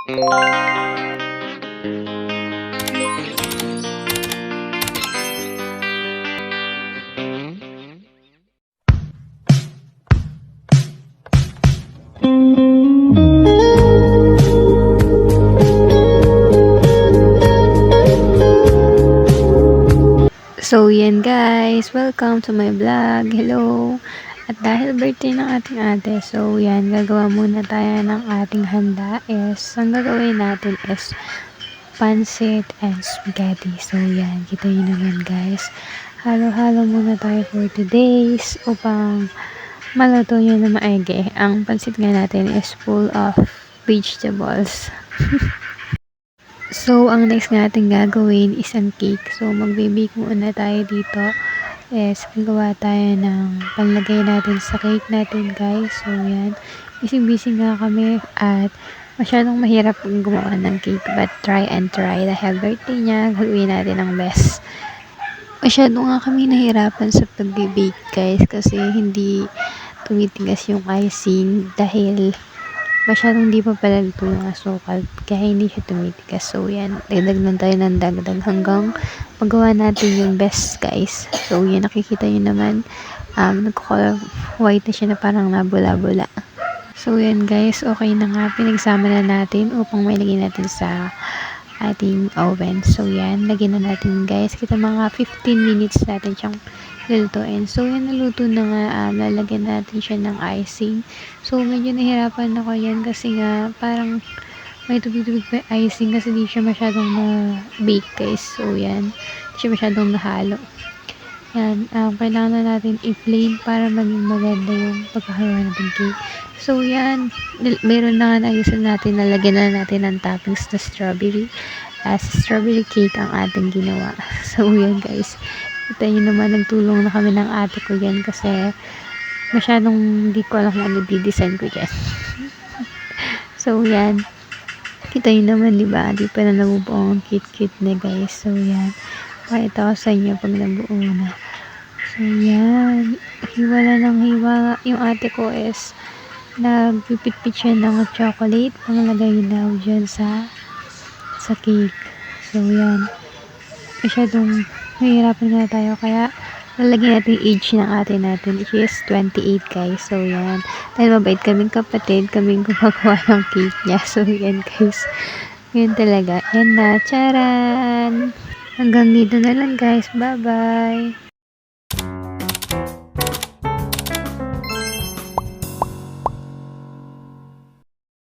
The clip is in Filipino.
So, yan guys. Welcome to my vlog. Hello. At dahil birthday ng ating ate, so yan, gagawa muna tayo ng ating handa. Ang gagawin natin is pancit and spaghetti. So, yan. Kita nyo naman guys. Halo-halo muna tayo for today's upang maluto nyo na maigi. Ang pancit nga natin is full of vegetables. So, ang next natin gagawin is ang cake. So, magbe-bake muna tayo dito. Gagawa tayo ng panlagay natin sa cake natin, guys. So, yan. Busy-busy nga kami at masyadong mahirap gumawa ng cake. But, try and try. Dahil birthday niya, gagawin natin ang best. Masyado nga kami nahirapan sa pag-bake, guys. Kasi, hindi tumitigas yung icing dahil masyadong di pa pala luto yung asukal kaya hindi siya tumitigas. So yan, dagdag lang tayo ng dagdag hanggang magawa natin yung best guys. So yan, nakikita nyo naman nagko-color white na siya na parang nabula-bula. So yan guys, okay na nga, pinagsama na natin upang mailagay natin sa ating oven. So yan, lagyan na natin guys, kita mga 15 minutes natin siyang lulutuin. So yan, naluto na nga, lalagyan natin siya ng icing. So medyo nahirapan ako yan kasi nga parang may tubig-tubig pa icing kasi di siya masyadong na-bake guys. So yan, di siya masyadong nahalo. Yan, kailangan na natin i-flame para maging maganda yung pagkakaroon natin cake. So yan, meron na nga naayusan natin, nalagyan na natin ng toppings na strawberry. Strawberry cake ang ating ginawa. So yan guys, kita nyo naman, nagtulong na kami ng ate ko yan kasi masyadong hindi ko alam kung ano di-design ko dyan. So yan, kita nyo naman diba, di pa na nabubuo ang cute na guys. So yan, pakita ko sa inyo pag nabuo na. So yan, hiwala ng hiwa yung ate ko is nagpipit-pit siya ng chocolate panglagay daw dyan sa cake. So yan, masyadong nahihirapan na tayo kaya lalagyan natin age ng ate natin, which is 28 guys. So yan, dahil mabait kaming kapatid, kaming gumagawa ng cake niya. So yan guys, yun talaga. And na, charan! Hanggang dito na lang guys, bye bye!